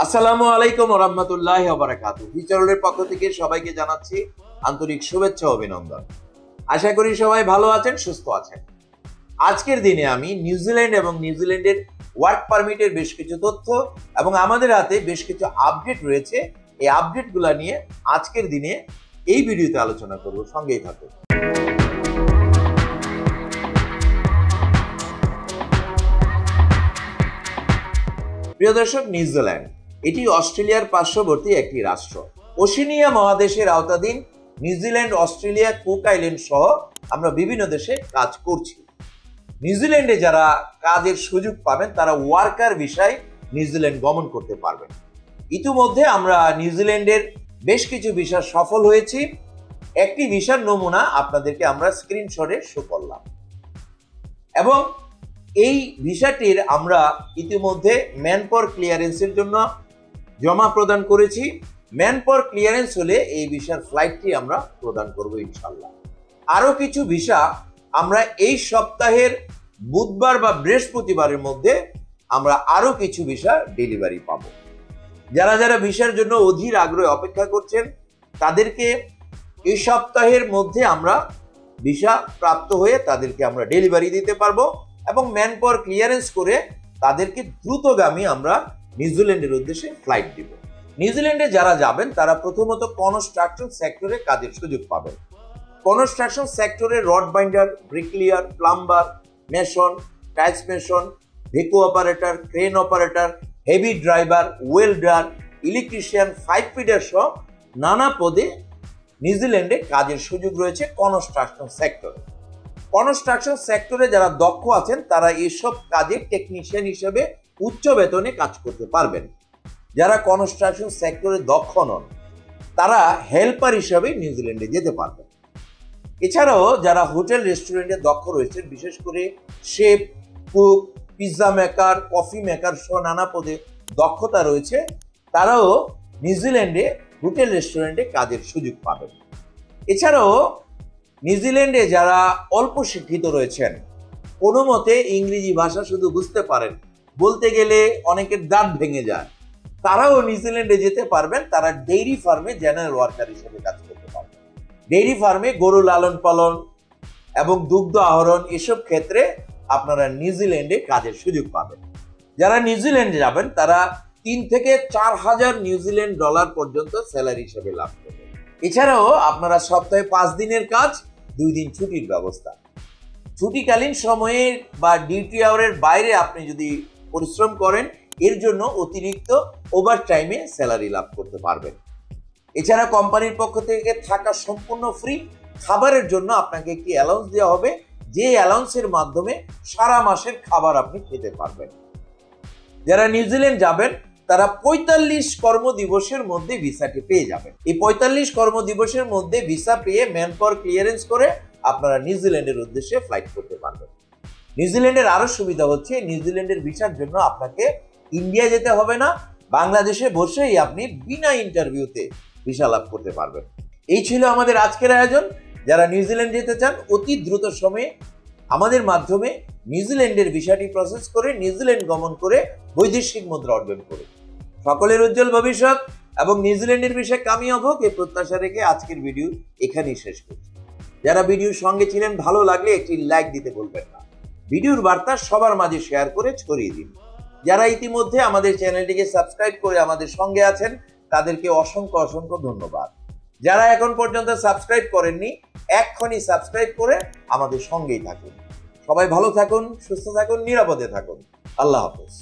আসসালামু আলাইকুম ওয়া রাহমাতুল্লাহি ওয়া বারাকাতুহু। ফিচারলের পক্ষ থেকে সবাইকে জানাচ্ছি আন্তরিক শুভেচ্ছা ও অভিনন্দন। আশা করি সবাই ভালো আছেন, সুস্থ আছেন। আজকের দিনে আমি নিউজিল্যান্ড এবং নিউজিল্যান্ডের ওয়ার্ক পারমিটের বেশ কিছু তথ্য এবং আমাদের হাতে বেশ কিছু আপডেট রয়েছে, এই আপডেটগুলো নিয়ে আজকের দিনে এই ভিডিওতে আলোচনা করব। সঙ্গেই থাকুন। প্রিয় দর্শক, নিউজিল্যান্ড এটি অস্ট্রেলিয়ার পার্শ্ববর্তী একটি রাষ্ট্র। ওশেনিয়া মহাদেশের আওতাধীন নিউজিল্যান্ড, অস্ট্রেলিয়া, কুক আইল্যান্ড সহ আমরা বিভিন্ন দেশে কাজ করছি। নিউজিল্যান্ডে যারা কাজের সুযোগ পাবেন তারা ওয়ার্কার ভিসায় নিউজিল্যান্ড গমন করতে পারবেন। ইতিমধ্যে আমরা নিউজিল্যান্ডের বেশ কিছু ভিসা সফল হয়েছি। একটি ভিসার নমুনা আপনাদেরকে আমরা স্ক্রিনশটে শো করলাম এবং এই ভিসাটির আমরা ইতিমধ্যে ম্যানপাওয়ার ক্লিয়ারেন্সের জন্য জমা প্রদান করেছি। ম্যানপাওয়ার ক্লিয়ারেন্স হলে এই ভিসার ফ্লাইটটি আমরা প্রদান করব ইনশাল্লাহ। আরও কিছু ভিসা আমরা এই সপ্তাহের বুধবার বা বৃহস্পতিবারের মধ্যে আমরা আরও কিছু ভিসা ডেলিভারি পাব। যারা যারা ভিসার জন্য অধীর আগ্রহে অপেক্ষা করছেন তাদেরকে এই সপ্তাহের মধ্যে আমরা ভিসা প্রাপ্ত হয়ে তাদেরকে আমরা ডেলিভারি দিতে পারবো এবং ম্যানপাওয়ার ক্লিয়ারেন্স করে তাদেরকে দ্রুতগামী আমরা নিউজিল্যান্ডের উদ্দেশ্যে ফ্লাইট দিব। নিউজিল্যান্ডে যারা যাবেন তারা প্রথমত কনস্ট্রাকশন সেক্টরে কাজের সুযোগ পাবেন। কনস্ট্রাকশন সেক্টরে rod binder, bricklayer, plumber, mason, tiles mason, ভেকো operator, crane operator, heavy driver, welder, electrician, pipe fitter সহ নানা পদে নিউজিল্যান্ডে কাজের সুযোগ রয়েছে কনস্ট্রাকশন সেক্টরে। কনস্ট্রাকশন সেক্টরে যারা দক্ষ আছেন তারা এসব কাজে টেকনিশিয়ান হিসেবে উচ্চ বেতনে কাজ করতে পারবেন। যারা কনস্ট্রাকশন সেক্টরে দক্ষ নন তারা হেল্পার হিসেবে নিউজিল্যান্ডে যেতে পারবেন। এছাড়াও যারা হোটেল রেস্টুরেন্টে দক্ষ রয়েছেন, বিশেষ করে chef, cook, pizza maker, coffee maker সহ নানা পদে দক্ষতা রয়েছে, তারাও নিউজিল্যান্ডে হোটেল রেস্টুরেন্টে কাজের সুযোগ পাবেন। এছাড়াও নিউজিল্যান্ডে যারা অল্প শিক্ষিত রয়েছেন, কোনো মতে ইংরেজি ভাষা শুধু বুঝতে পারেন, বলতে গেলে অনেকের দাঁত ভেঙে যায়, তারাও নিউজিল্যান্ডে যেতে পারবেন। তারা ডেইরি ফার্মে জেনারেল ওয়ার্কার হিসেবে কাজ করতে পারবেন। ডেইরি ফার্মে গরু লালন পালন এবং দুগ্ধ আহরণ এসব ক্ষেত্রে আপনারা নিউজিল্যান্ডে কাজের সুযোগ পাবেন। যারা নিউজিল্যান্ডে যাবেন তারা 3 থেকে 4,000 নিউজিল্যান্ড ডলার পর্যন্ত স্যালারি হিসেবে লাভ করবেন। এছাড়াও আপনারা সপ্তাহে 5 দিনের কাজ, 2 দিন ছুটির ব্যবস্থা। ছুটিকালীন সময়ে বা ডিউটি আওয়ারের বাইরে আপনি যদি পরিশ্রম করেন এর জন্য অতিরিক্ত ওভার টাইমে স্যালারি লাভ করতে পারবেন। এছাড়া কোম্পানির পক্ষ থেকে থাকা সম্পূর্ণ ফ্রি। খাবারের জন্য আপনাকে একটি অ্যালাউন্স দেওয়া হবে, যে অ্যালাউন্সের মাধ্যমে সারা মাসের খাবার আপনি খেতে পারবেন। যারা নিউজিল্যান্ড যাবেন তারা 45 কর্মদিবসের মধ্যে ভিসাটি পেয়ে যাবেন। এই 45 কর্মদিবসের মধ্যে ভিসা পেয়ে ম্যানপাওয়ার ক্লিয়ারেন্স করে আপনারা নিউজিল্যান্ডের উদ্দেশ্যে ফ্লাইট করতে পারবেন। নিউজিল্যান্ডের আরো সুবিধা হচ্ছে, নিউজিল্যান্ডের ভিসার জন্য আপনাকে ইন্ডিয়া যেতে হবে না, বাংলাদেশে বসেই আপনি বিনা ইন্টারভিউতে ভিসা লাভ করতে পারবেন। এই ছিল আমাদের আজকের আয়োজন। যারা নিউজিল্যান্ড যেতে চান অতি দ্রুত সময়ে আমাদের মাধ্যমে নিউজিল্যান্ডের ভিসাটি প্রসেস করে নিউজিল্যান্ড গমন করে বৈদেশিক মুদ্রা অর্জন করে সকলের উজ্জ্বল ভবিষ্যৎ এবং নিউজিল্যান্ডের ভিসা কামিয়াব হোক এই প্রত্যাশা রেখে আজকের ভিডিও এখানেই শেষ করছি। যারা ভিডিওর সঙ্গে ছিলেন, ভালো লাগলে একটি লাইক দিতে ভুলবেন না। ভিডিওর বার্তা সবার মাঝে শেয়ার করে ছড়িয়ে দিন। যারা ইতিমধ্যে আমাদের চ্যানেলটিকে সাবস্ক্রাইব করে আমাদের সঙ্গে আছেন তাদেরকে অসংখ্য অসংখ্য ধন্যবাদ। যারা এখন পর্যন্ত সাবস্ক্রাইব করেননি এক্ষুনি সাবস্ক্রাইব করে আমাদের সঙ্গেই থাকুন। সবাই ভালো থাকুন, সুস্থ থাকুন, নিরাপদে থাকুন। আল্লাহ হাফেজ।